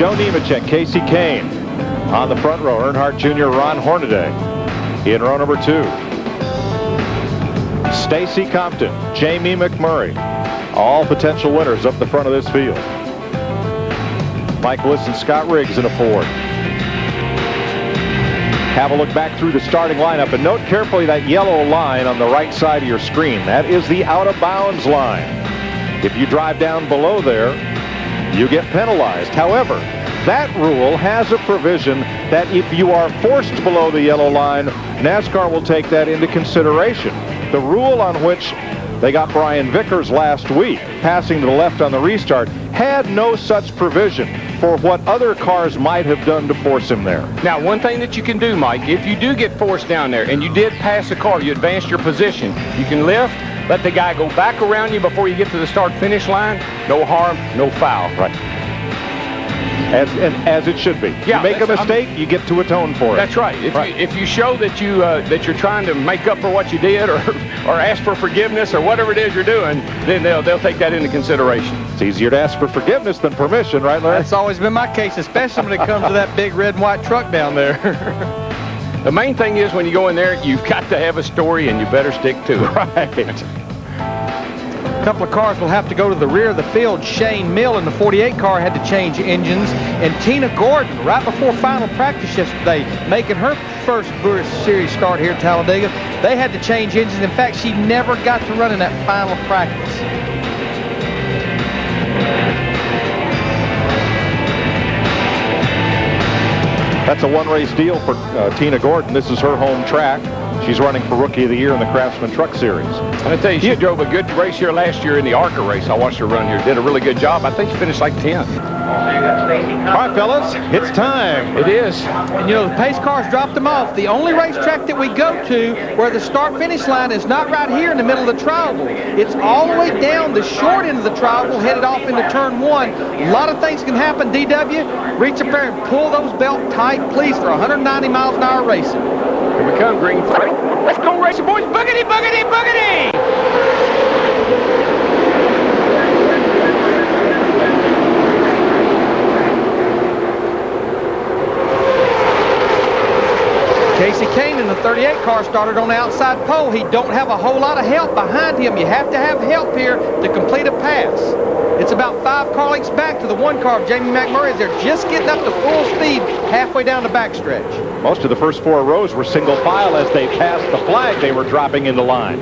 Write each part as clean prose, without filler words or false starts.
Joe Nemechek, Casey Kane. On the front row, Earnhardt Jr., Ron Hornaday. In row number 2, Stacy Compton, Jamie McMurray. All potential winners up the front of this field. Mike Bliss and Scott Riggs in a Ford. Have a look back through the starting lineup and note carefully that yellow line on the right side of your screen. That is the out of bounds line. If you drive down below there, you get penalized. However, that rule has a provision that if you are forced below the yellow line, NASCAR will take that into consideration. The rule on which they got Brian Vickers last week, passing to the left on the restart, had no such provision for what other cars might have done to force him there. Now, one thing that you can do, Mike, if you do get forced down there and you did pass a car, you advanced your position, you can lift, let the guy go back around you before you get to the start-finish line. No harm, no foul. Right. As it should be. Yeah, you make a mistake, you get to atone for it. That's right. If you show that you're trying to make up for what you did, or ask for forgiveness, or whatever it is you're doing, then they'll take that into consideration. It's easier to ask for forgiveness than permission, right, Larry? That's always been my case, especially when it comes to that big red and white truck down there. The main thing is when you go in there, you've got to have a story, and you better stick to it. Right. A couple of cars will have to go to the rear of the field. Shane Mill in the 48 car had to change engines, and Tina Gordon, right before final practice yesterday, making her first Busch Series start here at Talladega, they had to change engines. In fact, she never got to run in that final practice. That's a one-race deal for Tina Gordon. This is her home track. She's running for Rookie of the Year in the Craftsman Truck Series. And I tell you, she drove a good race here last year in the ARCA race. I watched her run here. Did a really good job. I think she finished like 10th. All right, fellas, it's time. It is. And you know, the pace cars dropped them off. The only racetrack that we go to where the start-finish line is not right here in the middle of the tri-oval. It's all the way down the short end of the tri-oval, headed off into turn 1. A lot of things can happen, DW. Reach up there and pull those belts tight, please, for 190 miles an hour racing. Here we come, green flag. Let's go racing, boys. Boogity, boogity, boogity! Casey Kane in the 38 car started on the outside pole. He don't have a whole lot of help behind him. You have to have help here to complete a pass. It's about 5 car lengths back to the 1 car of Jamie McMurray as they're just getting up to full speed halfway down the backstretch. Most of the first 4 rows were single file. As they passed the flag, they were dropping into line.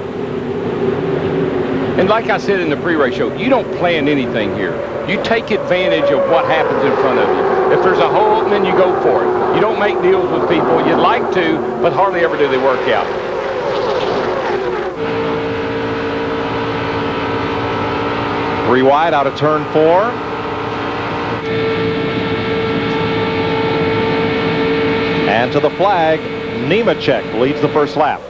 And like I said in the pre-race show, you don't plan anything here. You take advantage of what happens in front of you. If there's a hole opening, you go for it. You don't make deals with people. You'd like to, but hardly ever do they work out. Three wide out of turn 4. And to the flag, Nemechek leads the first lap.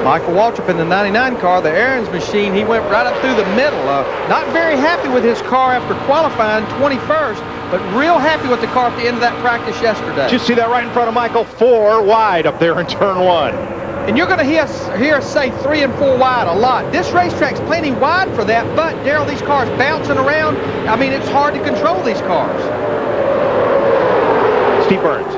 Michael Waltrip in the 99 car, the Aaron's machine, he went right up through the middle. Not very happy with his car after qualifying 21st, but real happy with the car at the end of that practice yesterday. Did you see that right in front of Michael? 4 wide up there in turn 1. And you're going to hear us say 3 and 4 wide a lot. This racetrack's plenty wide for that, but, Darrell, these cars bouncing around, I mean, it's hard to control these cars. Steve Burns.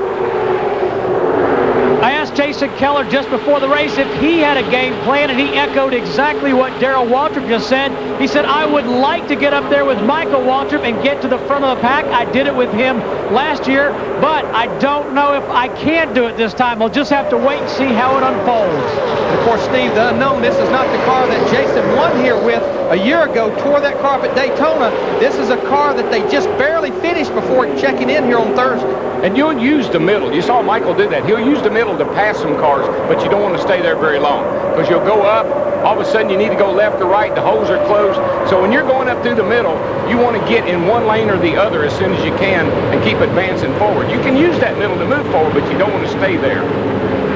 I asked Jason Keller just before the race if he had a game plan, and he echoed exactly what Darrell Waltrip just said. He said, I would like to get up there with Michael Waltrip and get to the front of the pack. I did it with him last year, but I don't know if I can do it this time. We'll just have to wait and see how it unfolds. And of course, Steve, the unknown, this is not the car that Jason won here with a year ago, tore that car up at Daytona. This is a car that they just barely finished before checking in here on Thursday. And you'll use the middle. You saw Michael do that. He'll use the middle to pass some cars, but you don't want to stay there very long because you'll go up. All of a sudden, you need to go left or right. The holes are closed. So when you're going up through the middle, you want to get in one lane or the other as soon as you can and keep advancing forward. You can use that middle to move forward, but you don't want to stay there.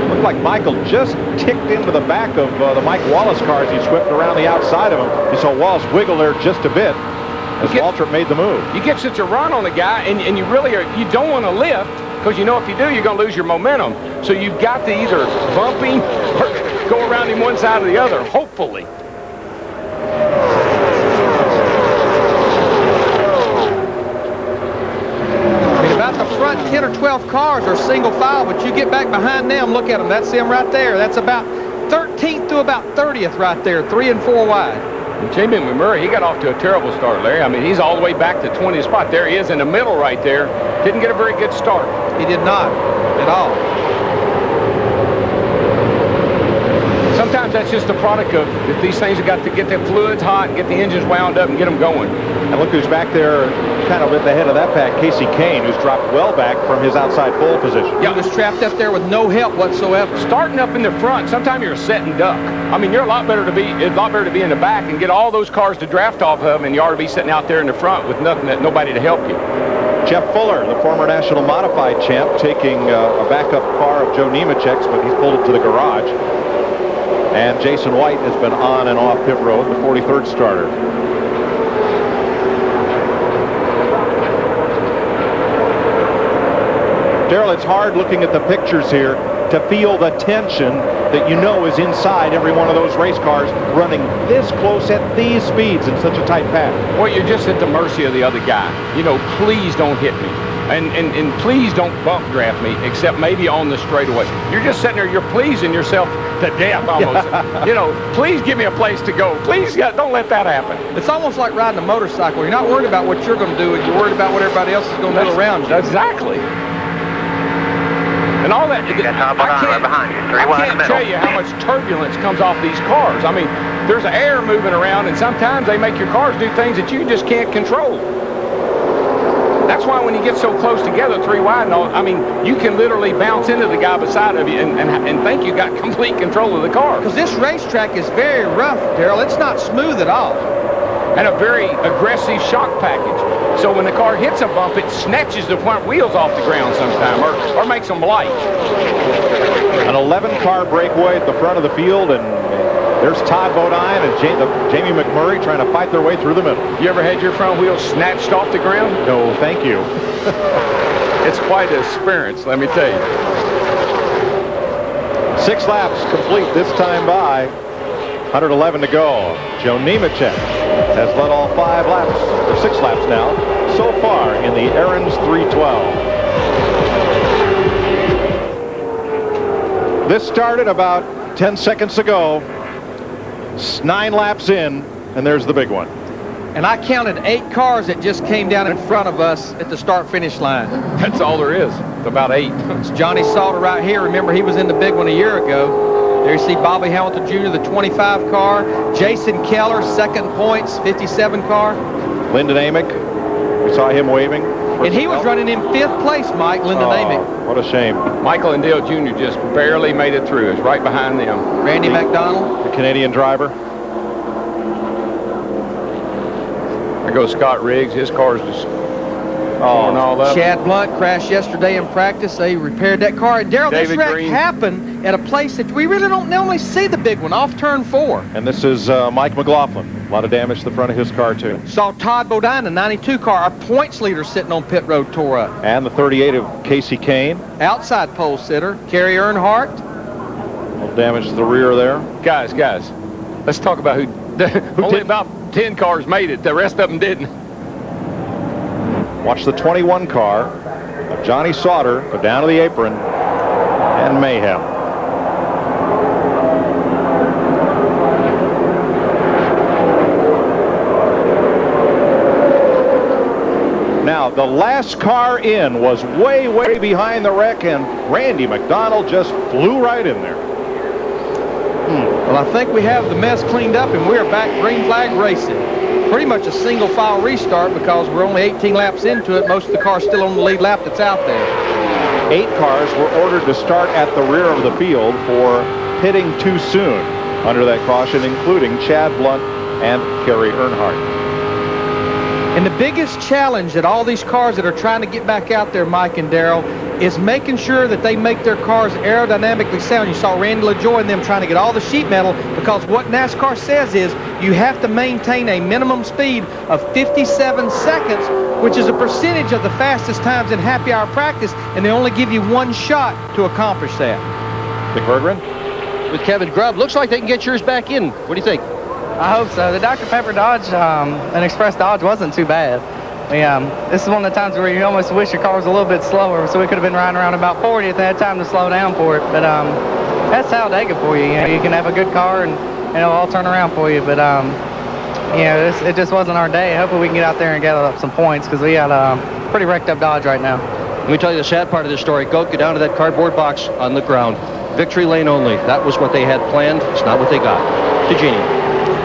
Looked like Michael just kicked into the back of the Mike Wallace car as he swept around the outside of him. You saw Wallace wiggle there just a bit as Waltrip made the move. You get such a run on the guy, and you really you don't want to lift because you know if you do, you're going to lose your momentum. So you've got to either bump him or go around him one side or the other, hopefully. 12 cars are single file, but you get back behind them, look at them. That's them right there. That's about 13th to about 30th right there, 3 and 4 wide. Jamie McMurray, he got off to a terrible start, Larry. I mean, he's all the way back to 20th spot. There he is in the middle right there. Didn't get a very good start. He did not at all. Sometimes that's just a product of if these things have got to get their fluids hot and get the engines wound up and get them going. And look who's back there kind of at the head of that pack, Casey Kane, who's dropped well back from his outside pole position. He was trapped up there with no help whatsoever. Starting up in the front, sometimes you're a set and duck. I mean, it's a lot better to be in the back and get all those cars to draft off of, and you ought to be sitting out there in the front with nobody to help you. Jeff Fuller, the former National Modified champ, taking a backup car of Joe Nemechek's, but he's pulled it to the garage. And Jason White has been on and off pit road, the 43rd starter. Darrell, it's hard looking at the pictures here to feel the tension that you know is inside every one of those race cars running this close at these speeds in such a tight pack. Well, you're just at the mercy of the other guy. You know, please don't hit me. And please don't bump draft me, except maybe on the straightaway. You're just sitting there, you're pleasing yourself to death almost. You know, please give me a place to go. Please, don't let that happen. It's almost like riding a motorcycle. You're not worried about what you're going to do, and you're worried about what everybody else is going to do around you. Exactly. And all that. I can't tell you how much turbulence comes off these cars. I mean, there's air moving around, and sometimes they make your cars do things that you just can't control. That's why when you get so close together, 3 wide and all, I mean, you can literally bounce into the guy beside of you and think you got complete control of the car. Because this racetrack is very rough, Darrell. It's not smooth at all. And a very aggressive shock package. So when the car hits a bump, it snatches the front wheels off the ground sometime or makes them light. An 11-car breakaway at the front of the field, and there's Todd Bodine and Jamie McMurray trying to fight their way through the middle. You ever had your front wheels snatched off the ground? No, thank you. It's quite an experience, let me tell you. 6 laps complete this time by. 111 to go. Joe Nemechek has led all 5 laps, or 6 laps now, so far in the Aaron's 312. This started about 10 seconds ago. 9 laps in, and there's the big one. And I counted 8 cars that just came down in front of us at the start-finish line. That's all there is. It's about 8. It's Johnny Salter right here. Remember, he was in the big one a year ago. There you see Bobby Hamilton Jr., the 25 car. Jason Keller, 2nd points, 57 car. Lyndon Amick, we saw him waving. And he was running in 5th place, Mike, Lyndon Amick. What a shame. Michael and Dale Jr. just barely made it through. It's right behind them. Randy McDonald. The Canadian driver. There goes Scott Riggs. His car's just torn all up. Chad Blunt crashed yesterday in practice. They repaired that car. And Darrell, this wreck happened at a place that we really don't normally see the big one, off turn 4. And this is Mike McLaughlin. A lot of damage to the front of his car, too. Saw Todd Bodine, the 92 car, our points leader, sitting on pit road, tore up. And the 38 of Casey Kane. Outside pole sitter, Kerry Earnhardt. A little damage to the rear there. Guys, let's talk about who only about 10 cars made it. The rest of them didn't. Watch the 21 car of Johnny Sauter go down to the apron and mayhem. Now, the last car in was way, way behind the wreck, and Randy McDonald just flew right in there. Well, I think we have the mess cleaned up, and we're back green flag racing. Pretty much a single file restart because we're only 18 laps into it. Most of the cars still on the lead lap that's out there. 8 cars were ordered to start at the rear of the field for pitting too soon under that caution, including Chad Blunt and Kerry Earnhardt. And the biggest challenge that all these cars that are trying to get back out there, Mike and Darrell, is making sure that they make their cars aerodynamically sound. You saw Randy LaJoy and them trying to get all the sheet metal, because what NASCAR says is you have to maintain a minimum speed of 57 seconds, which is a percentage of the fastest times in happy hour practice, and they only give you 1 shot to accomplish that. Dick Berggren? With Kevin Grubb, looks like they can get yours back in. What do you think? I hope so. The Dr. Pepper Dodge and Express Dodge wasn't too bad. This is one of the times where you almost wish your car was a little bit slower, so we could have been riding around about 40 if they had time to slow down for it. But that's Talladega for you. You can have a good car and it'll all turn around for you. But it just wasn't our day. Hopefully we can get out there and gather up some points because we got a pretty wrecked up Dodge right now. Let me tell you the sad part of this story. Go down to that cardboard box on the ground. Victory lane only. That was what they had planned. It's not what they got. To Jeannie.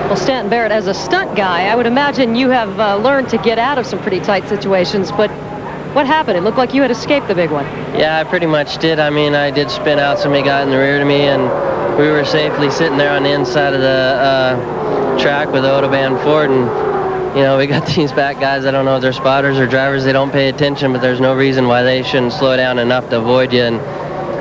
Well, Stanton Barrett, as a stunt guy, I would imagine you have learned to get out of some pretty tight situations, but what happened? It looked like you had escaped the big one. Yeah, I pretty much did. I mean, I did spin out. Somebody got in the rear to me, and we were safely sitting there on the inside of the track with the Autobahn Ford, and we got these back guys. I don't know if they're spotters or drivers. They don't pay attention, but there's no reason why they shouldn't slow down enough to avoid you, and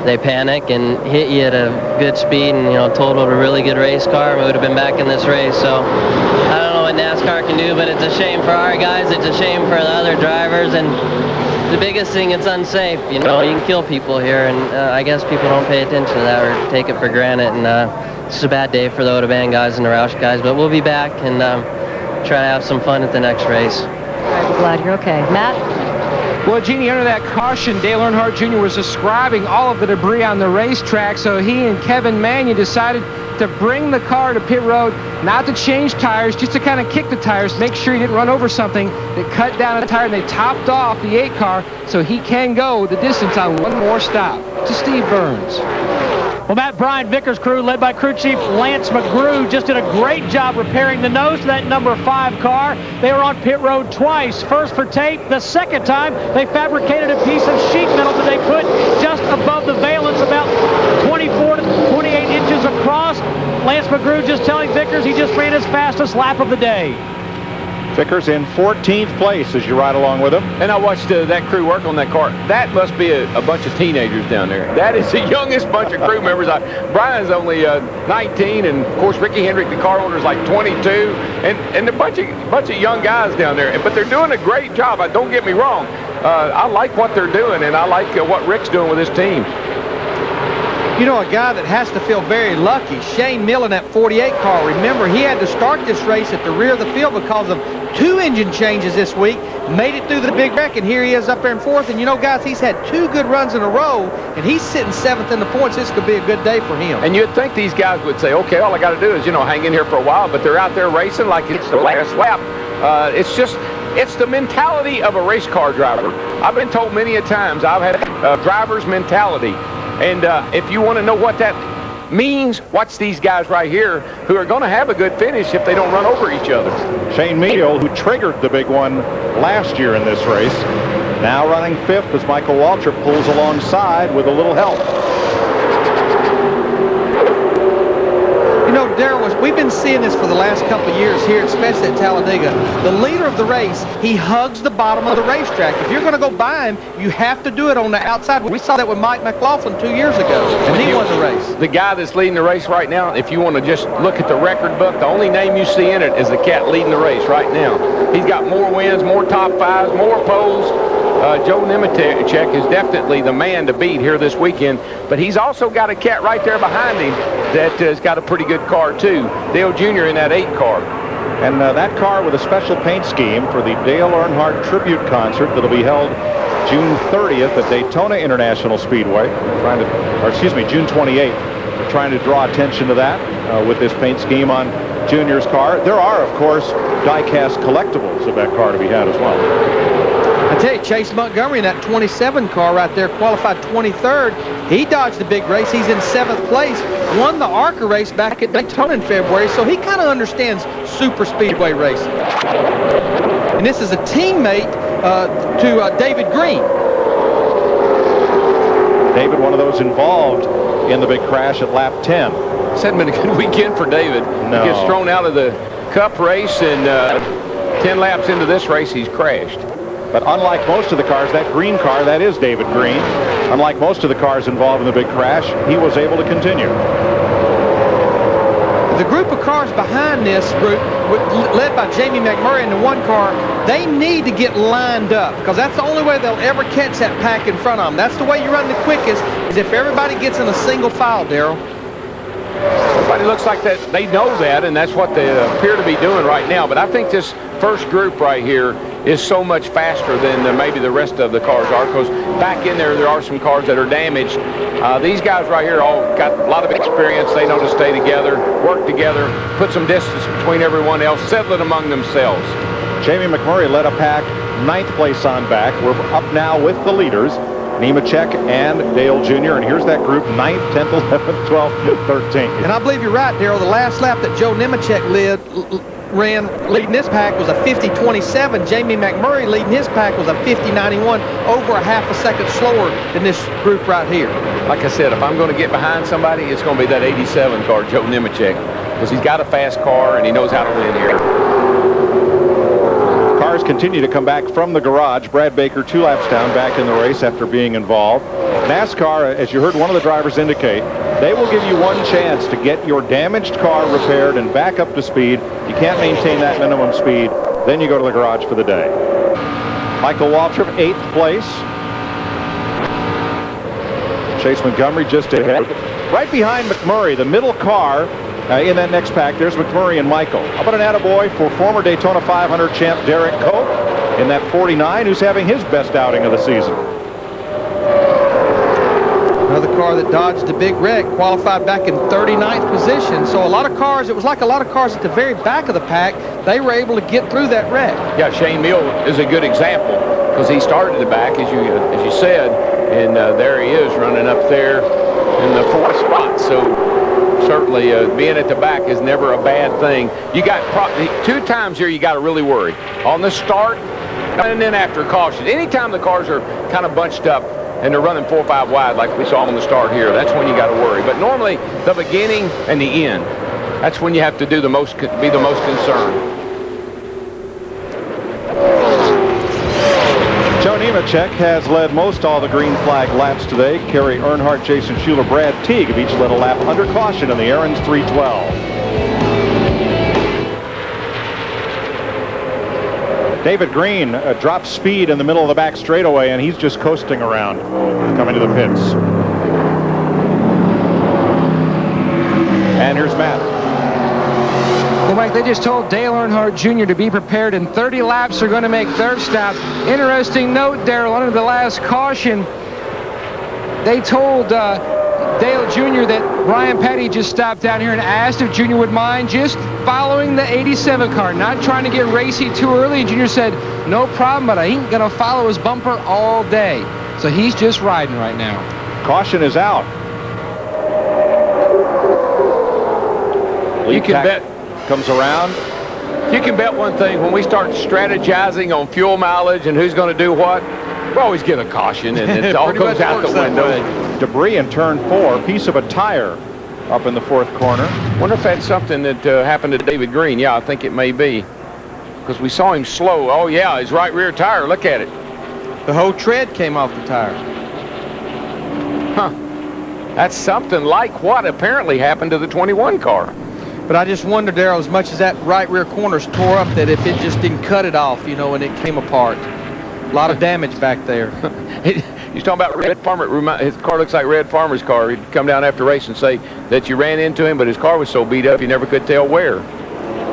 they panic and hit you at a good speed and, totaled a really good race car. We would have been back in this race. So I don't know what NASCAR can do, but it's a shame for our guys. It's a shame for the other drivers. And the biggest thing, it's unsafe. You can kill people here. And I guess people don't pay attention to that or take it for granted. And it's a bad day for the Autobahn guys and the Roush guys. But we'll be back and try to have some fun at the next race. I'm glad you're okay. Matt? Well, Jeannie, under that caution, Dale Earnhardt Jr. was describing all of the debris on the racetrack, so he and Kevin Manion decided to bring the car to pit road, not to change tires, just to kind of kick the tires, make sure he didn't run over something. They cut down a tire, and they topped off the 8 car so he can go the distance on one more stop. To Steve Burns. Well, Matt, Brian Vickers' crew, led by crew chief Lance McGrew, just did a great job repairing the nose to that number 5 car. They were on pit road twice. First for tape. The second time, they fabricated a piece of sheet metal that they put just above the valence, about 24 to 28 inches across. Lance McGrew just telling Vickers he just ran his fastest lap of the day. Vickers in 14th place as you ride along with him. And I watched that crew work on that car. That must be a bunch of teenagers down there. That is the youngest bunch of crew members. Brian's only 19, and of course Ricky Hendrick, the car owner, is like 22, and a bunch of young guys down there. But they're doing a great job. Don't get me wrong. I like what they're doing, and I like what Rick's doing with his team. A guy that has to feel very lucky, Shane Mill in that 48 car. Remember, he had to start this race at the rear of the field because of 2 engine changes this week. Made it through the big wreck, and here he is up there in 4th. And guys, he's had 2 good runs in a row, and he's sitting 7th in the points. This could be a good day for him. And you'd think these guys would say, okay, all I got to do is, hang in here for a while, but they're out there racing like it's the last lap. It's the mentality of a race car driver. I've been told many a times I've had a driver's mentality. And if you want to know what that means, watch these guys right here who are going to have a good finish if they don't run over each other. Shane Meal, who triggered the big one last year in this race, now running 5th as Michael Waltrip pulls alongside with a little help. Darrell, we've been seeing this for the last couple of years here, especially at Talladega. The leader of the race, he hugs the bottom of the racetrack. If you're going to go by him, you have to do it on the outside. We saw that with Mike McLaughlin 2 years ago, and he won the race. The guy that's leading the race right now, if you want to just look at the record book, the only name you see in it is the cat leading the race right now. He's got more wins, more top 5s, more poles. Joe Nemechek is definitely the man to beat here this weekend, but he's also got a cat right there behind him that has got a pretty good car too. Dale Jr. in that 8 car. And that car with a special paint scheme for the Dale Earnhardt Tribute Concert that'll be held June 30th at Daytona International Speedway. June 28th. We're trying to draw attention to that with this paint scheme on Junior's car. There are, of course, die-cast collectibles of that car to be had as well. I tell you, Chase Montgomery in that 27 car right there qualified 23rd. He dodged the big race. He's in 7th place. Won the ARCA race back at Daytona in February, so he kind of understands super speedway racing. And this is a teammate to David Green. David, one of those involved in the big crash at lap 10. This hasn't been a good weekend for David. No. He gets thrown out of the Cup race, and 10 laps into this race, he's crashed. But unlike most of the cars, that green car, that is David Green. Unlike most of the cars involved in the big crash, he was able to continue. The group of cars behind this group, led by Jamie McMurray in the 1 car, they need to get lined up because that's the only way they'll ever catch that pack in front of them. That's the way you run the quickest, is if everybody gets in a single file, Darrell. Everybody looks like that. They know that, and that's what they appear to be doing right now. But I think this first group right here is so much faster than maybe the rest of the cars are, because back in there are some cars that are damaged. These guys right here all got a lot of experience. They know to stay together, work together, put some distance between everyone else, settle it among themselves. Jamie McMurray led a pack 9th place on back. We're up now with the leaders, Nemechek and Dale Jr. And here's that group, 9th, 10th, 11th, 12th, 13th. And I believe you're right, Darrell. The last lap that Joe Nemechek ran leading this pack was a 50.27. Jamie McMurray leading his pack was a 50.91, over a half a second slower than this group right here. Like I said, if I'm going to get behind somebody, it's going to be that 87 car, Joe Nemechek, because he's got a fast car and he knows how to win here. Cars continue to come back from the garage. Brad Baker 2 laps down, back in the race after being involved. NASCAR, as you heard one of the drivers indicate, they will give you one chance to get your damaged car repaired and back up to speed. You can't maintain that minimum speed, then you go to the garage for the day. Michael Waltrip, 8th place. Chase Montgomery just ahead. Right behind McMurray, the middle car in that next pack, there's McMurray and Michael. How about an attaboy for former Daytona 500 champ Derek Cope in that 49, who's having his best outing of the season. Another car that dodged a big wreck, qualified back in 39th position. So a lot of cars, it was like a lot of cars at the very back of the pack, they were able to get through that wreck. Yeah, Shane Mill is a good example, because he started the back, as you said, and there he is running up there in the 4th spot. So certainly being at the back is never a bad thing. You got 2 times here you got to really worry. On the start and then after caution. Anytime the cars are kind of bunched up and they're running 4 or 5 wide like we saw on the start here, that's when you got to worry. But normally the beginning and the end, that's when you have to be the most concerned. Joe Nemechek has led most all the green flag laps today. Kerry Earnhardt, Jason Schuler, Brad Teague have each led a lap under caution in the Aaron's 312. David Green drops speed in the middle of the back straightaway, and he's just coasting around coming to the pits. And here's Matt. Well, Mike, they just told Dale Earnhardt Jr. to be prepared, and 30 laps are going to make their stop. Interesting note, Darrell, under the last caution, they told Dale Jr. that Ryan Petty just stopped down here and asked if Jr. would mind just following the 87 car, not trying to get racy too early. And Jr. said, no problem, but I ain't going to follow his bumper all day. So he's just riding right now. Caution is out. You can bet. Comes around. You can bet one thing, when we start strategizing on fuel mileage and who's going to do what, we always get a caution, and it all goes out the window. Debris in turn 4, piece of a tire up in the 4th corner. Wonder if that's something that happened to David Green. Yeah, I think it may be, because we saw him slow. Oh yeah, his right rear tire, look at it. The whole tread came off the tire. Huh. That's something like what apparently happened to the 21 car. But I just wonder, Darrell, as much as that right rear corner's tore up, that if it just didn't cut it off, you know, and it came apart. A lot of damage back there. He's talking about Red Farmer. His car looks like Red Farmer's car. He'd come down after race and say that you ran into him, but his car was so beat up you never could tell where.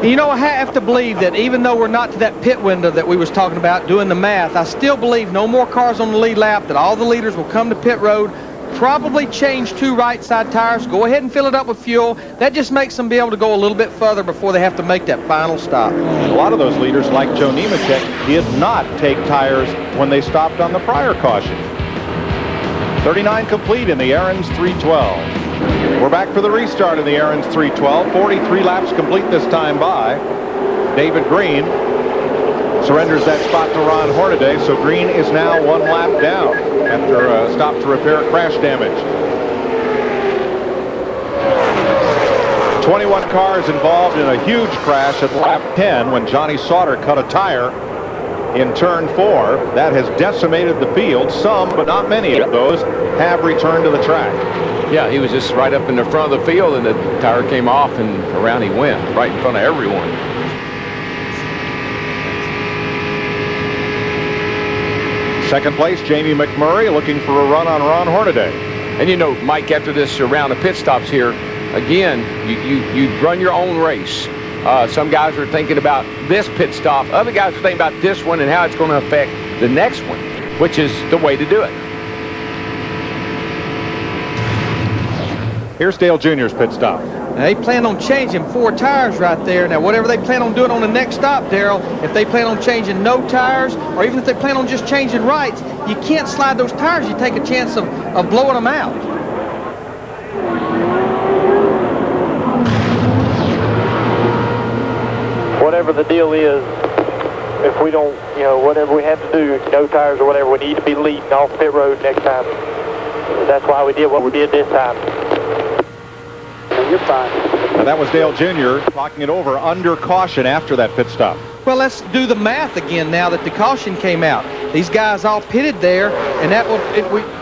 You know, I have to believe that even though we're not to that pit window that we was talking about, doing the math, I still believe no more cars on the lead lap, that all the leaders will come to pit road, probably change 2 right side tires, go ahead and fill it up with fuel. That just makes them be able to go a little bit further before they have to make that final stop. A lot of those leaders, like Joe Nemechek, did not take tires when they stopped on the prior caution. 39 complete in the Aaron's 312. We're back for the restart of the Aaron's 312. 43 laps complete this time by. David Green surrenders that spot to Ron Hornaday, so Green is now 1 lap down after a stop to repair crash damage. 21 cars involved in a huge crash at lap 10 when Johnny Sauter cut a tire in turn 4. That has decimated the field. Some, but not many of those, have returned to the track. Yeah, he was just right up in the front of the field, and the tire came off, and around he went, right in front of everyone. Second place, Jamie McMurray looking for a run on Ron Hornaday. And you know, Mike, after this round of pit stops here, again, you run your own race. Some guys are thinking about this pit stop. Other guys are thinking about this one and how it's going to affect the next one, which is the way to do it. Here's Dale Jr.'s pit stop. Now, they plan on changing 4 tires right there. Now, whatever they plan on doing on the next stop, Darrell, if they plan on changing no tires, or even if they plan on just changing rights, you can't slide those tires. You take a chance of blowing them out. Whatever the deal is, if we don't, you know, whatever we have to do, no tires or whatever, we need to be leading off pit road next time. That's why we did what we did this time. You're fine. Now that was Dale Jr. talking it over under caution after that pit stop. Well, let's do the math again now that the caution came out. These guys all pitted there, and that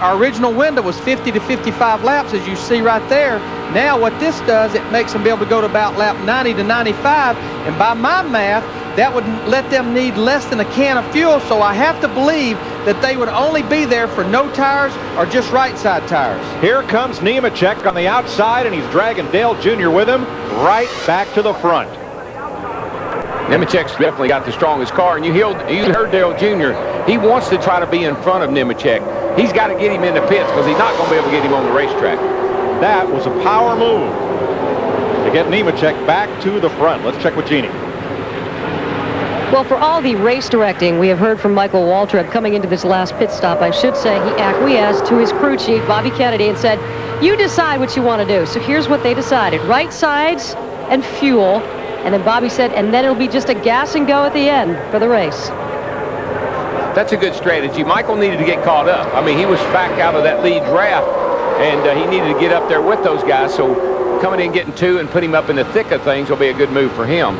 our original window was 50 to 55 laps, as you see right there. Now what this does, it makes them be able to go to about lap 90 to 95, and by my math, that would let them need less than a can of fuel, so I have to believe that they would only be there for no tires or just right side tires. Here comes Nemechek on the outside, and he's dragging Dale Jr. with him right back to the front. Nemechek's definitely got the strongest car, and you heard Dale Jr. He wants to try to be in front of Nemechek. He's got to get him in the pits because he's not going to be able to get him on the racetrack. That was a power move to get Nemechek back to the front. Let's check with Jeannie. Well, for all the race directing we have heard from Michael Waltrip coming into this last pit stop, I should say he acquiesced to his crew chief, Bobby Kennedy, and said, you decide what you want to do. So here's what they decided. Right sides and fuel. And then Bobby said, and then it'll be just a gas and go at the end for the race. That's a good strategy. Michael needed to get caught up. I mean, he was back out of that lead draft, and he needed to get up there with those guys. So coming in, getting 2, and putting him up in the thick of things will be a good move for him.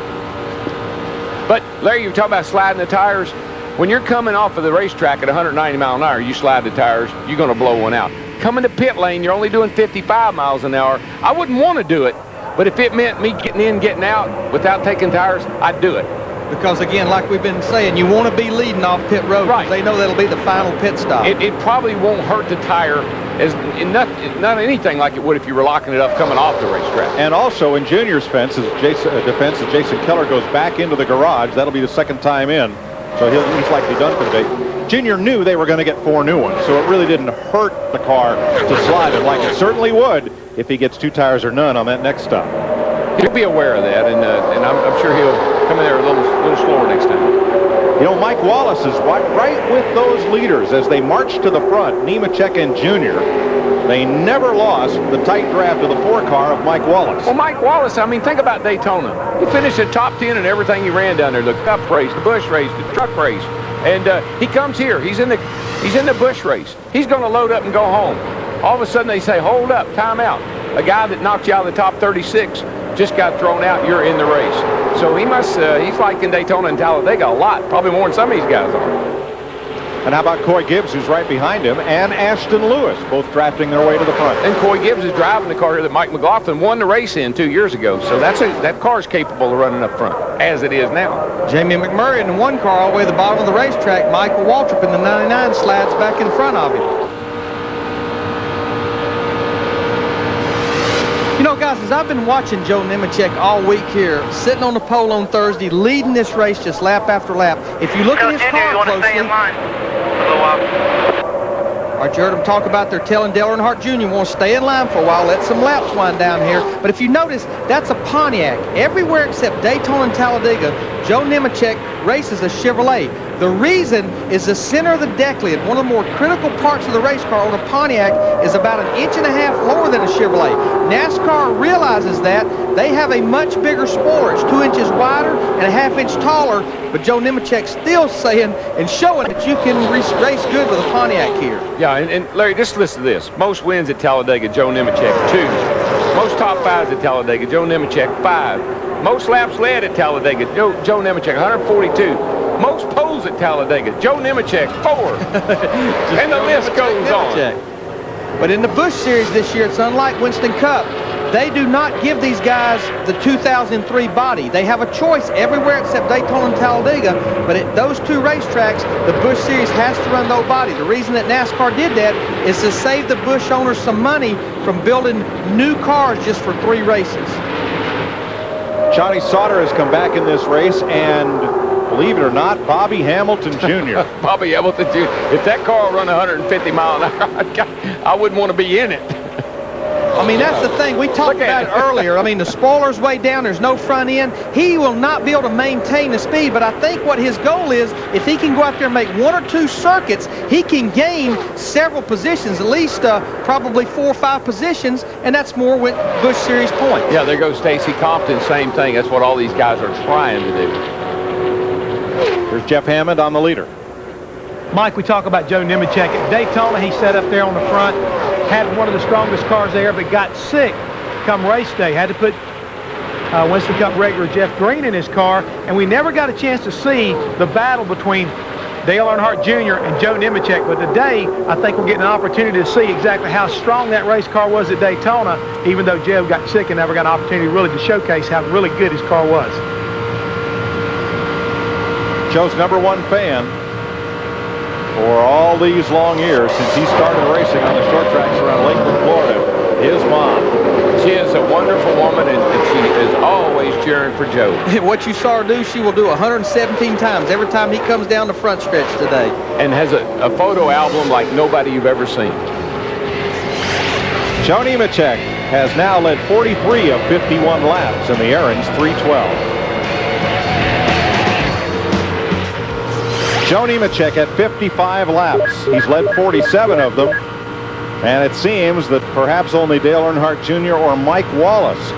But, Larry, you're talking about sliding the tires. When you're coming off of the racetrack at 190 miles an hour, you slide the tires, you're going to blow one out. Coming to pit lane, you're only doing 55 miles an hour. I wouldn't want to do it, but if it meant me getting in, getting out without taking tires, I'd do it. Because, again, like we've been saying, you want to be leading off pit road. Right. They know that'll be the final pit stop. It probably won't hurt the tire as not anything like it would if you were locking it up coming off the racetrack. And also in Junior's defense, as Jason Keller goes back into the garage, that'll be the second time in, so he's likely done for the day. Junior knew they were going to get 4 new ones, so it really didn't hurt the car to slide it like it certainly would if he gets 2 tires or none on that next stop. He'll be aware of that, and I'm sure he'll come in there a little slower next time. You know, Mike Wallace is right with those leaders as they march to the front, Nemechek and Junior. They never lost the tight draft of the 4 car of Mike Wallace. Well, Mike Wallace, I mean, think about Daytona. He finished in top 10 in everything he ran down there, the Cup race, the Busch race, the truck race. And he comes here. He's in the Busch race. He's going to load up and go home. All of a sudden they say, hold up, time out. A guy that knocked you out of the top 36 just got thrown out, you're in the race. So he must, he's like in Daytona and Talladega a lot, probably more than some of these guys are. And how about Coy Gibbs, who's right behind him, and Ashton Lewis, both drafting their way to the front. And Coy Gibbs is driving the car here that Mike McLaughlin won the race in 2 years ago. So that car's capable of running up front, as it is now. Jamie McMurray in the 1 car all the way to the bottom of the racetrack. Michael Waltrip in the 99 slides back in front of him. You know, guys, as I've been watching Joe Nemechek all week here, sitting on the pole on Thursday, leading this race just lap after lap, if you look at his car closely... All right, you heard them talk about they're telling Dale Earnhardt Jr. want to stay in line for a while, let some laps wind down here. But if you notice, that's a Pontiac. Everywhere except Daytona and Talladega, Joe Nemechek races a Chevrolet. The reason is the center of the deck lid, one of the more critical parts of the race car on a Pontiac, is about 1.5 inches lower than a Chevrolet. NASCAR realizes that. They have a much bigger spoiler. It's 2 inches wider and a 1/2 inch taller, but Joe Nemechek's still saying and showing that you can race good with a Pontiac here. Yeah, and Larry, just listen to this. Most wins at Talladega, Joe Nemechek, 2. Most top 5s at Talladega, Joe Nemechek, 5. Most laps led at Talladega, Joe Nemechek, 142. Most poles at Talladega, Joe Nemechek, 4. And the list goes on. But in the Busch Series this year, it's unlike Winston Cup. They do not give these guys the 2003 body. They have a choice everywhere except Daytona and Talladega, but at those 2 racetracks, the Busch Series has to run no body. The reason that NASCAR did that is to save the Busch owners some money from building new cars just for 3 races. Shawnee Sauter has come back in this race, and believe it or not, Bobby Hamilton Jr. Bobby Hamilton Jr. If that car will run 150 mile an hour, I wouldn't want to be in it. I mean, that's the thing. We talked about it earlier. I mean, the spoiler's way down. There's no front end. He will not be able to maintain the speed, but I think what his goal is, if he can go out there and make 1 or 2 circuits, he can gain several positions, at least probably 4 or 5 positions, and that's more with Busch Series points. Yeah, there goes Stacy Compton. Same thing. That's what all these guys are trying to do. Here's Jeff Hammond on the leader. Mike, we talk about Joe Nemechek. At Daytona, he sat up there on the front, had one of the strongest cars there, but got sick come race day. Had to put Winston Cup regular Jeff Green in his car, and we never got a chance to see the battle between Dale Earnhardt Jr. and Joe Nemechek. But today, I think we're getting an opportunity to see exactly how strong that race car was at Daytona, even though Joe got sick and never got an opportunity really to showcase how really good his car was. Joe's #1 fan for all these long years since he started racing on the short tracks around Lakeland, Florida. His mom. She is a wonderful woman, and she is always cheering for Joe. What you saw her do, she will do 117 times every time he comes down the front stretch today. And has a photo album like nobody you've ever seen. Joe Nemechek has now led 43 of 51 laps in the Aaron's 312. Joe Nemechek at 55 laps. He's led 47 of them. And it seems that perhaps only Dale Earnhardt Jr. or Mike Wallace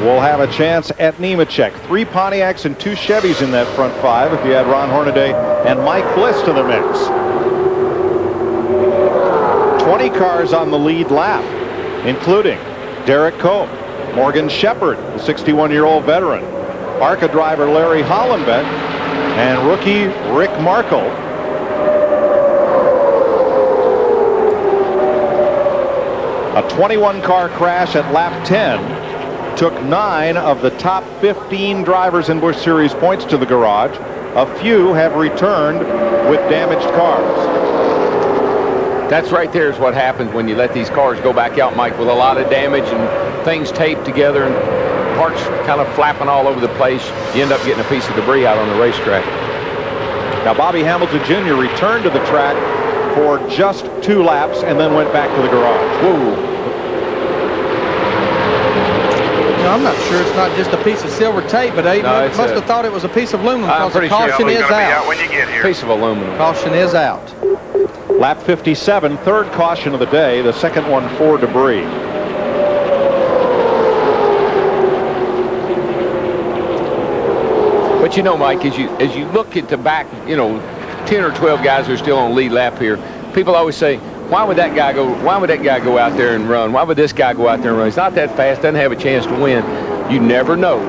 will have a chance at Nemechek. 3 Pontiacs and 2 Chevys in that front 5 if you add Ron Hornaday and Mike Bliss to the mix. 20 cars on the lead lap, including Derek Cope, Morgan Shepherd, the 61-year-old veteran, ARCA driver Larry Hollenbeck, and rookie Rick Markle. A 21-car crash at lap 10 took 9 of the top 15 drivers in Busch Series points to the garage. A few have returned with damaged cars. That's right there is what happens when you let these cars go back out, Mike, with a lot of damage and things taped together and parts kind of flapping all over the place. You end up getting a piece of debris out on the racetrack. Now, Bobby Hamilton Jr. returned to the track for just 2 laps and then went back to the garage. Whoa. I'm not sure it's not just a piece of silver tape, but they must have thought it was a piece of aluminum because the caution is out. When you get here. Piece of aluminum. Caution is out. Lap 57, 3rd caution of the day, the 2nd one for debris. But you know, Mike, as you look at the back, 10 or 12 guys who are still on lead lap here, people always say, why would that guy go out there and run? Why would this guy go out there and run? He's not that fast, doesn't have a chance to win. You never know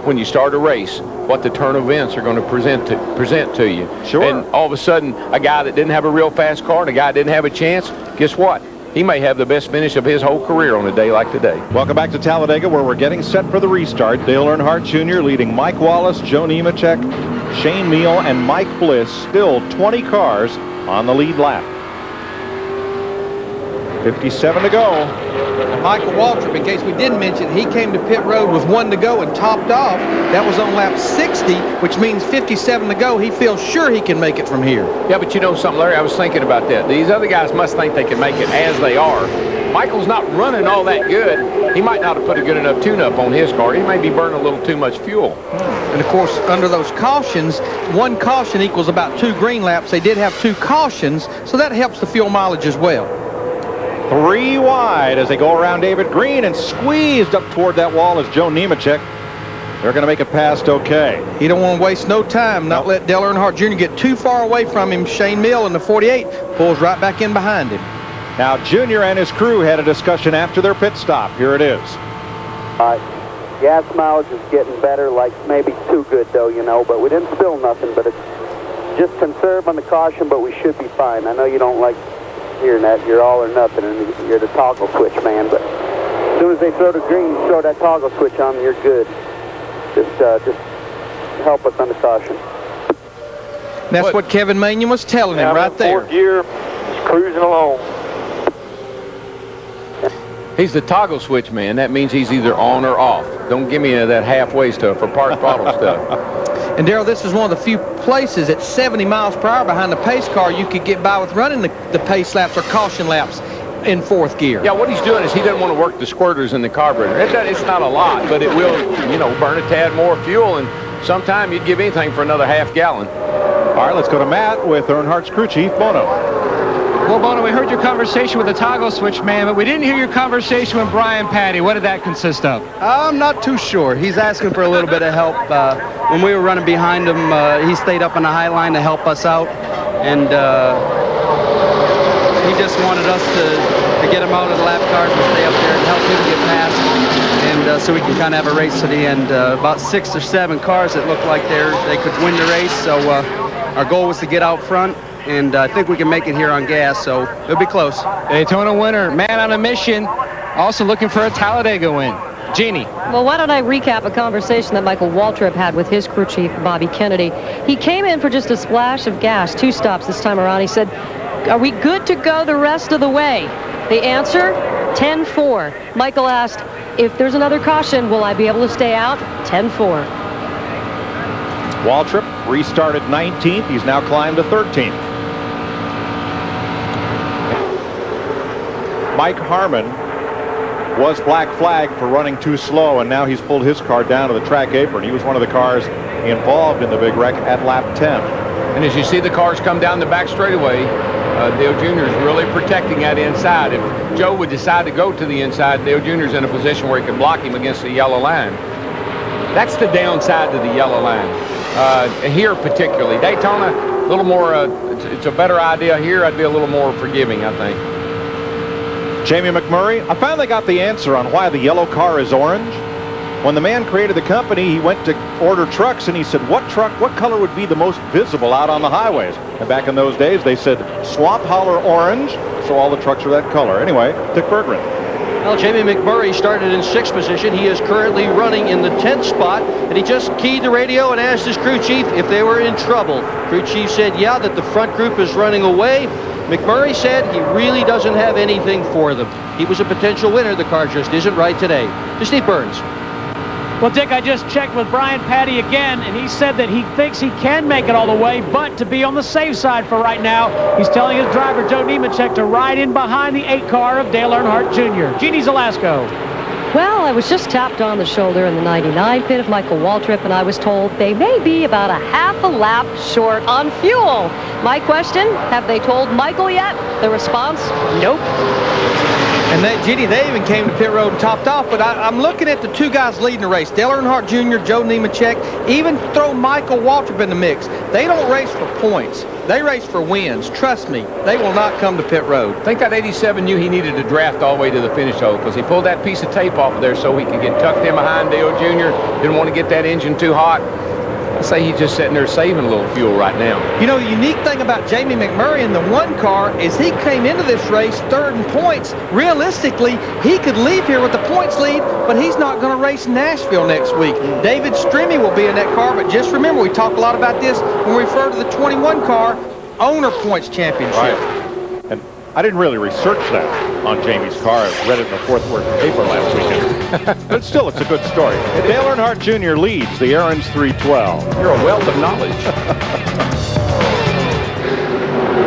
when you start a race what the turn of events are going to present to you. Sure. And all of a sudden, a guy that didn't have a real fast car and a guy that didn't have a chance, guess what? He may have the best finish of his whole career on a day like today. Welcome back to Talladega, where we're getting set for the restart. Dale Earnhardt Jr. leading Mike Wallace, Joe Nemechek, Shane Neal, and Mike Bliss. Still 20 cars on the lead lap. 57 to go. And Michael Waltrip, in case we didn't mention, he came to pit road with 1 to go and topped off. That was on lap 60, which means 57 to go. He feels sure he can make it from here. Yeah, but you know something, Larry? I was thinking about that. These other guys must think they can make it as they are. Michael's not running all that good. He might not have put a good enough tune-up on his car. He may be burning a little too much fuel. And, of course, under those cautions, 1 caution equals about 2 green laps. They did have 2 cautions, so that helps the fuel mileage as well. 3 wide as they go around David Green, and squeezed up toward that wall is Joe Nemechek. They're going to make it past okay. He don't want to waste no time, not let Dale Earnhardt Jr. get too far away from him. Shane Mill in the 48 pulls right back in behind him. Now, Junior and his crew had a discussion after their pit stop. Here it is. Gas mileage is getting better, like maybe too good though, but we didn't spill nothing, but it's just conserve on the caution, but we should be fine. I know you don't like hearing that. You're all or nothing, and you're the toggle switch man, but as soon as they throw the green, you throw that toggle switch on, and you're good. Just help us on the caution. That's what Kevin Manion was telling him right there. 4th gear, just cruising along. He's the toggle switch man. That means he's either on or off. Don't give me that halfway stuff or part throttle stuff. And Darrell, this is one of the few places at 70 miles per hour behind the pace car you could get by with running the pace laps or caution laps in fourth gear. Yeah, what he's doing is he doesn't want to work the squirters in the carburetor. It's not a lot, but it will, burn a tad more fuel, and sometime you'd give anything for another half gallon. All right, let's go to Matt with Earnhardt's crew chief, Bono. Well, Bono, we heard your conversation with the toggle switch man, but we didn't hear your conversation with Brian Patty. What did that consist of? I'm not too sure. He's asking for a little bit of help. When we were running behind him, he stayed up on the high line to help us out, and he just wanted us to get him out of the lap cars and stay up there and help him get past, and so we can kind of have a race to the end. About 6 or 7 cars that looked like they could win the race, so our goal was to get out front, and I think we can make it here on gas, so it'll be close. Daytona winner, man on a mission, also looking for a Talladega win. Jeannie. Well, why don't I recap a conversation that Michael Waltrip had with his crew chief, Bobby Kennedy. He came in for just a splash of gas, 2 stops this time around. He said, are we good to go the rest of the way? The answer, 10-4. Michael asked, if there's another caution, will I be able to stay out? 10-4. Waltrip restarted 19th. He's now climbed to 13th. Mike Harmon was black flagged for running too slow, and now he's pulled his car down to the track apron. He was one of the cars involved in the big wreck at lap 10. And as you see the cars come down the back straightaway, Dale Jr. is really protecting that inside. If Joe would decide to go to the inside, Dale Jr. is in a position where he could block him against the yellow line. That's the downside to the yellow line. Here particularly. Daytona, a little more, it's a better idea. Here I'd be a little more forgiving, I think. Jamie McMurray, I finally got the answer on why the yellow car is orange. When the man created the company, he went to order trucks, and he said, what color would be the most visible out on the highways? And back in those days, they said swamp holler orange, so all the trucks are that color. Anyway, Dick Berggren. Well, Jamie McMurray started in 6th position. He is currently running in the 10th spot, and he just keyed the radio and asked his crew chief if they were in trouble. Crew chief said, yeah, that the front group is running away. McMurray said he really doesn't have anything for them. He was a potential winner. The car just isn't right today. To Steve Burns. Well, Dick, I just checked with Brian Patty again, and he said that he thinks he can make it all the way, but to be on the safe side for right now, he's telling his driver, Joe Nemechek, to ride in behind the 8 car of Dale Earnhardt Jr. Jeannie Zelasco. Well, I was just tapped on the shoulder in the 99 pit of Michael Waltrip, and I was told they may be about a half a lap short on fuel. My question, have they told Michael yet? The response, nope. And Ginny, they even came to pit road and topped off, but I'm looking at the 2 guys leading the race, Dale Earnhardt Jr., Joe Nemechek, even throw Michael Waltrip in the mix. They don't race for points. They race for wins. Trust me, they will not come to pit road. I think that 87 knew he needed to draft all the way to the finish hole because he pulled that piece of tape off of there so he could get tucked in behind Dale Jr. Didn't want to get that engine too hot. I say he's just sitting there saving a little fuel right now. You know, the unique thing about Jamie McMurray in the 1 car is he came into this race 3rd in points. Realistically, he could leave here with the points lead, but he's not going to race in Nashville next week. David Strimmy will be in that car, but just remember, we talk a lot about this when we refer to the 21 car owner points championship. Right. And I didn't really research that on Jamie's car. I read it in the Fort Worth paper last weekend. But still, it's a good story. Dale Earnhardt Jr. leads the Aaron's 312. You're a wealth of knowledge.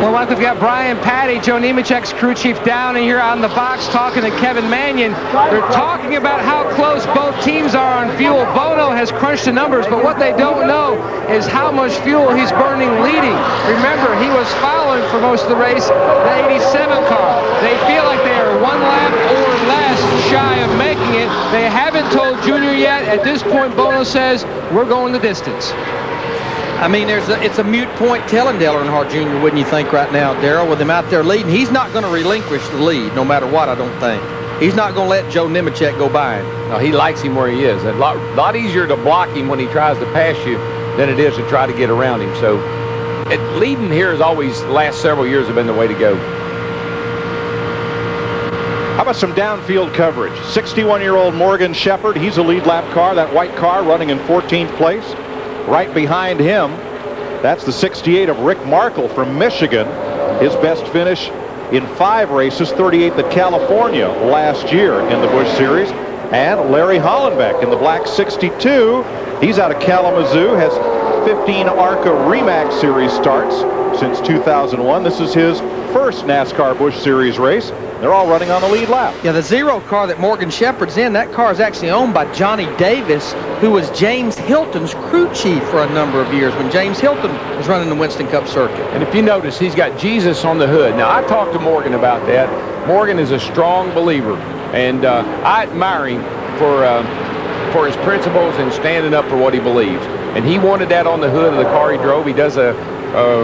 Well, Mike, we've got Brian Patty, Joe Nemechek's crew chief, down in here on the box talking to Kevin Mannion. They're talking about how close both teams are on fuel. Bono has crunched the numbers, but what they don't know is how much fuel he's burning leading. Remember, he was following for most of the race the 87 car. They feel like they are 1 lap or less shy of making it. They haven't told Junior yet. At this point, Bono says, we're going the distance. I mean, it's a mute point telling Dale Earnhardt Jr., wouldn't you think, right now, Darrell, with him out there leading. He's not going to relinquish the lead, no matter what, I don't think. He's not going to let Joe Nemechek go by him. No, he likes him where he is. A lot easier to block him when he tries to pass you than it is to try to get around him. So leading here has always, the last several years, have been the way to go. How about some downfield coverage? 61-year-old Morgan Shepherd, he's a lead lap car. That white car running in 14th place. Right behind him, that's the 68 of Rick Markle from Michigan. His best finish in 5 races, 38th at California last year in the Busch Series. And Larry Hollenbeck in the black 62. He's out of Kalamazoo, has 15 ARCA REMAX Series starts since 2001. This is his first NASCAR Busch Series race. They're all running on the lead lap. Yeah, the 0 car that Morgan Shepherd's in, that car is actually owned by Johnny Davis, who was James Hilton's crew chief for a number of years when James Hilton was running the Winston Cup circuit. And if you notice, he's got Jesus on the hood. Now, I talked to Morgan about that. Morgan is a strong believer, and I admire him for his principles and standing up for what he believes. And he wanted that on the hood of the car he drove. He does a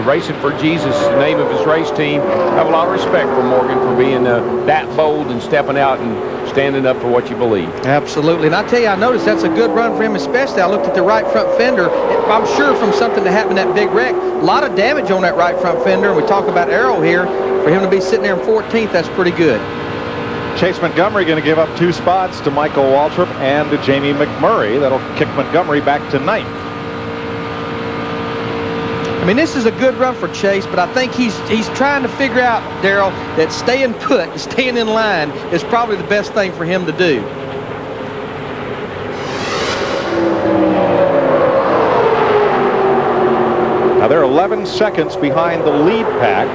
Racing for Jesus, the name of his race team. I have a lot of respect for Morgan for being that bold and stepping out and standing up for what you believe. Absolutely. And I tell you, I noticed that's a good run for him, especially. I looked at the right front fender. I'm sure from something that happened in that big wreck, a lot of damage on that right front fender. And we talk about Arrow here. For him to be sitting there in 14th, that's pretty good. Chase Montgomery going to give up 2 spots to Michael Waltrip and to Jamie McMurray. That'll kick Montgomery back to 9th. I mean, this is a good run for Chase, but I think he's trying to figure out, Darrell, that staying put, staying in line is probably the best thing for him to do. Now they're 11 seconds behind the lead pack.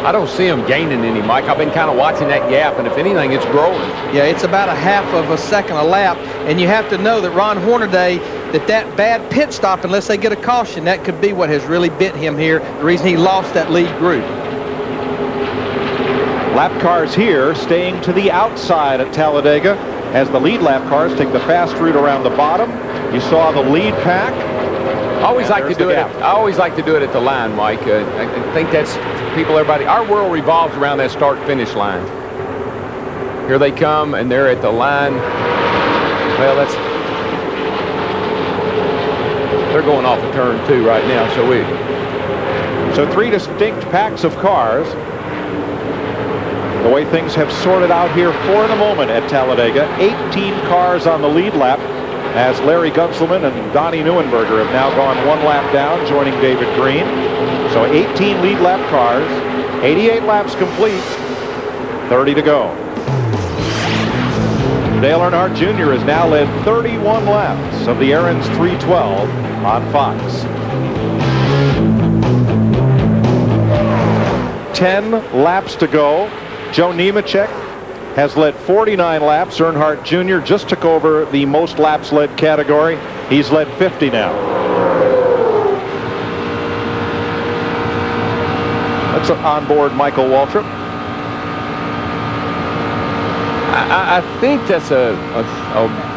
I don't see him gaining any, Mike. I've been kind of watching that gap, and if anything, it's growing. Yeah, it's about a half of a second a lap, and you have to know that Ron Hornaday, that bad pit stop, unless they get a caution, that could be what has really bit him here, the reason he lost that lead group. Lap cars here staying to the outside at Talladega as the lead lap cars take the fast route around the bottom. You saw the lead pack. I always like to do it. I always like to do it at the line, Mike. I think that's everybody. Our world revolves around that start-finish line. Here they come, and they're at the line. Well, they're going off a turn 2 right now. So 3 distinct packs of cars. The way things have sorted out here for the moment at Talladega, 18 cars on the lead lap, as Larry Gunselman and Donnie Neuenberger have now gone 1 lap down, joining David Green. So 18 lead lap cars, 88 laps complete, 30 to go. Dale Earnhardt Jr. has now led 31 laps of the Aaron's 312 on Fox. 10 laps to go. Joe Nemechek has led 49 laps. Earnhardt Jr. just took over the most laps led category. He's led 50 now. That's on board Michael Waltrip. I think that's a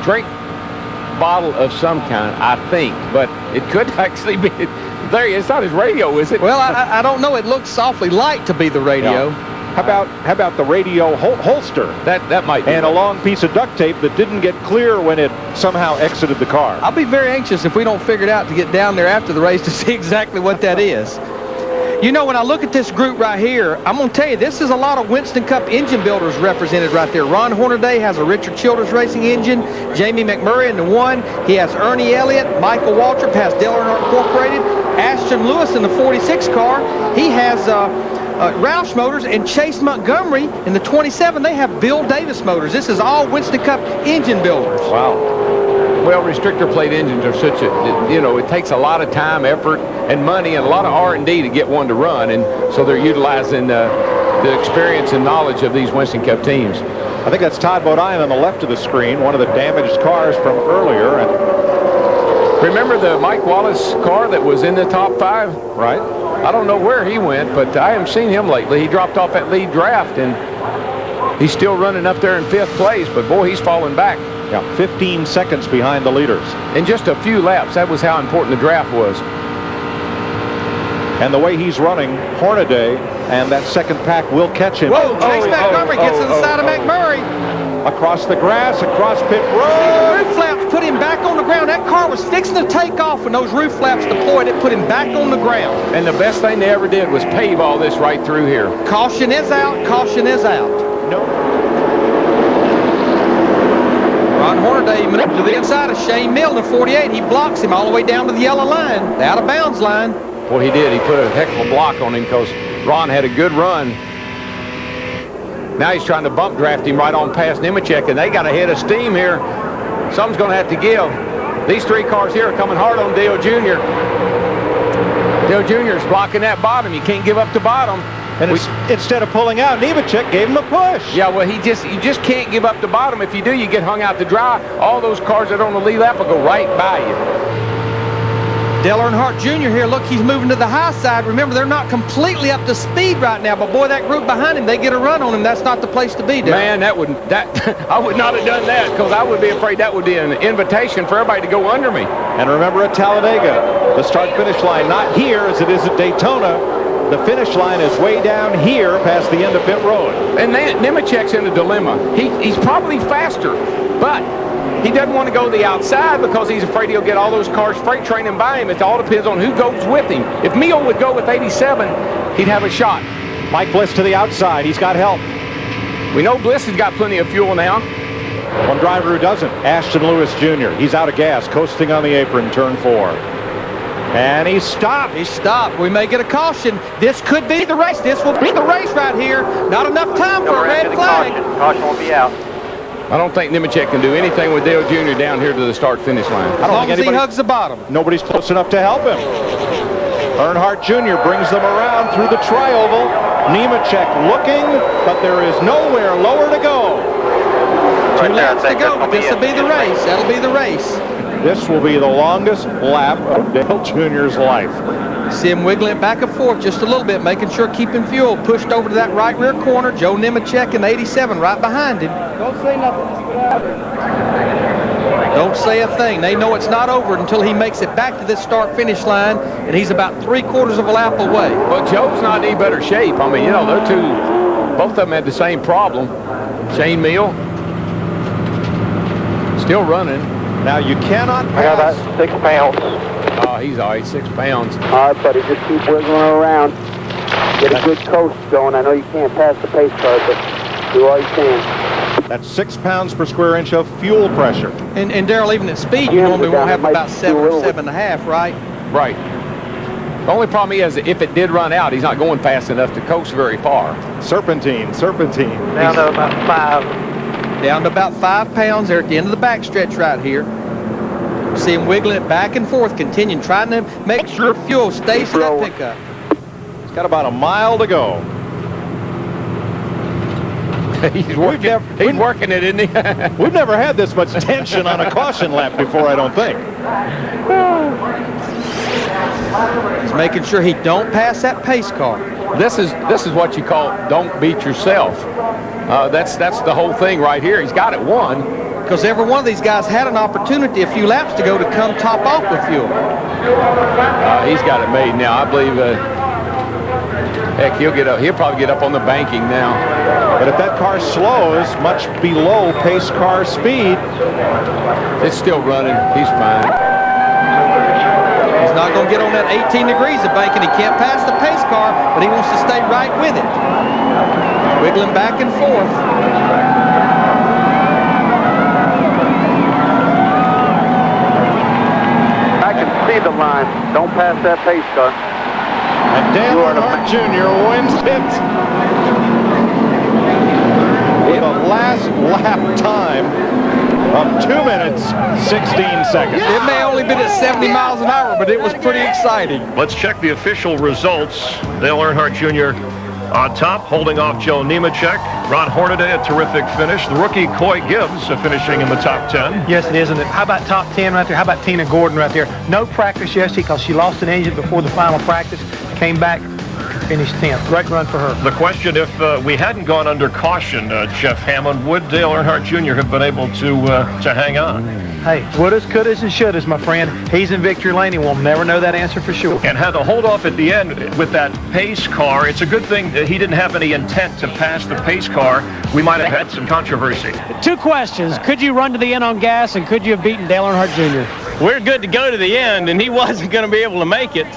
drink bottle of some kind, I think, but it could actually be. There, it's not his radio, is it? Well, I don't know. It looks awfully light to be the radio. Yeah. How about the radio holster? That might be. And a long piece of duct tape that didn't get clear when it somehow exited the car. I'll be very anxious if we don't figure it out to get down there after the race to see exactly what that is. You know, when I look at this group right here, I'm going to tell you, this is a lot of Winston Cup engine builders represented right there. Ron Hornaday has a Richard Childress Racing engine. Jamie McMurray in the 1. He has Ernie Elliott. Michael Waltrip has Dale Earnhardt Incorporated. Ashton Lewis in the 46 car. He has Roush Motors, and Chase Montgomery in the 27. They have Bill Davis Motors. This is all Winston Cup engine builders. Wow. Well, restrictor plate engines are such a, it takes a lot of time, effort, and money, and a lot of R&D to get one to run, and so they're utilizing the experience and knowledge of these Winston Cup teams. I think that's Todd Bodine on the left of the screen, one of the damaged cars from earlier. And remember the Mike Wallace car that was in the top 5? Right. I don't know where he went, but I haven't seen him lately. He dropped off that lead draft, and he's still running up there in 5th place, but boy, he's falling back. Yeah, 15 seconds behind the leaders. In just a few laps, that was how important the draft was. And the way he's running, Hornaday and that second pack will catch him. Whoa, Chase Montgomery gets to the side of McMurray. Across the grass, across pit road. Roof flaps put him back on the ground. That car was fixing to take off when those roof flaps deployed. It put him back on the ground. And the best thing they ever did was pave all this right through here. Caution is out. Caution is out. No. Ron Hornaday moves to the inside of Shane Milne in 48. He blocks him all the way down to the yellow line, the out-of-bounds line. Boy, he did. He put a heck of a block on him because Ron had a good run Now he's trying to bump draft him right on past Nemechek, and they got a head of steam here. Something's going to have to give. These 3 cars here are coming hard on Dale Jr. Dale Jr. is blocking that bottom. You can't give up the bottom. And instead of pulling out, Nemechek gave him a push. Yeah, well, you just can't give up the bottom. If you do, you get hung out to dry. All those cars that are on the lead lap will go right by you. Dale Earnhardt Jr. here, look, he's moving to the high side. Remember, they're not completely up to speed right now, but boy, that group behind him, they get a run on him. That's not the place to be, Dale. Man, I would not have done that, because I would be afraid that would be an invitation for everybody to go under me. And remember at Talladega, the start-finish line, not here as it is at Daytona. The finish line is way down here past the end of pit road. And Nemechek's in a dilemma. He's probably faster, but he doesn't want to go the outside because he's afraid he'll get all those cars freight training by him. It all depends on who goes with him. If Mio would go with 87, he'd have a shot. Mike Bliss to the outside. He's got help. We know Bliss has got plenty of fuel now. One driver who doesn't, Ashton Lewis Jr. He's out of gas, coasting on the apron, turn 4. And he stopped. He stopped. We may get a caution. This could be the race. This will be the race right here. Not enough time for a red flag. Caution will be out. I don't think Nemechek can do anything with Dale Jr. down here to the start-finish line. As long as he hugs the bottom. Nobody's close enough to help him. Earnhardt Jr. brings them around through the tri-oval. Nemechek looking, but there is nowhere lower to go. 2 laps to go, but this will be the race. That'll be the race. This will be the longest lap of Dale Jr.'s life. See him wiggling back and forth just a little bit, making sure keeping fuel. Pushed over to that right rear corner. Joe Nemechek in 87 right behind him. Don't say nothing. Don't say a thing. They know it's not over until he makes it back to this start-finish line, and he's about 3/4 of a lap away. Well, Joe's not in any better shape. I mean, you know, they're both of them had the same problem. Shane Meal still running. Now you cannot pass. I got about 6 pounds. Oh, he's all right, 6 pounds. All right, buddy, just keep wiggling around. Get a good coast going. I know you can't pass the pace car, but do all you can. That's 6 pounds per square inch of fuel pressure. And Darrell, even at speed, you normally won't have about 7 or 7.5, right? Right. The only problem is if it did run out, he's not going fast enough to coast very far. Serpentine. Down to about 5. Down to about 5 pounds there at the end of the backstretch right here. See him wiggling it back and forth, continuing, trying to make sure fuel stays to that pickup. He's got about a mile to go. He's working it, isn't he? We've never had this much tension on a caution lap before, I don't think. He's making sure he don't pass that pace car. This is what you call don't beat yourself. That's the whole thing right here. He's got it won. Because every one of these guys had an opportunity a few laps to go to come top off with fuel. He's got it made now. I believe, heck, he'll probably get up on the banking now. But if that car slows much below pace car speed, it's still running. He's fine. He's not going to get on that 18 degrees of banking. He can't pass the pace car, but he wants to stay right with it. Wiggling back and forth. See the line. Don't pass that pace car. and Dale Earnhardt Jr. wins it with a last lap time of 2 minutes, 16 seconds. It may only been at 70 miles an hour, but it was pretty exciting. Let's check the official results. Dale Earnhardt Jr. on top, holding off Joe Nemechek. Ron Hornaday, a terrific finish. The rookie Coy Gibbs finishing in the top 10. Yes, it is. And how about top 10 right there? How about Tina Gordon right there? No practice yesterday because she lost an engine before the final practice. Came back, finished 10th. Great run for her. The question, if we hadn't gone under caution, Jeff Hammond, would Dale Earnhardt Jr. have been able to hang on? Hey, wouldas, couldas, and shouldas, my friend. He's in victory lane. We'll never know that answer for sure. And had the hold off at the end with that pace car. It's a good thing that he didn't have any intent to pass the pace car. We might have had some controversy. 2 questions. Could you run to the end on gas, and could you have beaten Dale Earnhardt Jr.? We're good to go to the end, and he wasn't going to be able to make it.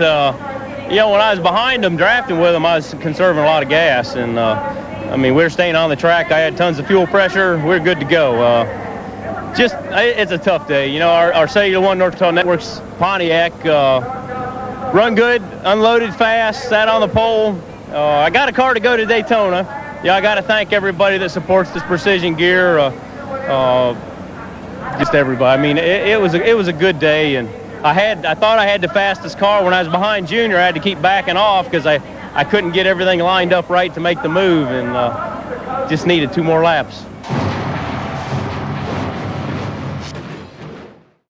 You know, when I was behind him, drafting with him, I was conserving a lot of gas. And, I mean, we were staying on the track. I had tons of fuel pressure. We're good to go. It's a tough day. You know, our Cellular One North Dakota Network's Pontiac run good, unloaded fast, sat on the pole. I got a car to go to Daytona, I got to thank everybody that supports this Precision Gear. Just everybody. I mean, it was a good day, and I thought I had the fastest car. When I was behind Junior, I had to keep backing off because I couldn't get everything lined up right to make the move, and just needed 2 more laps.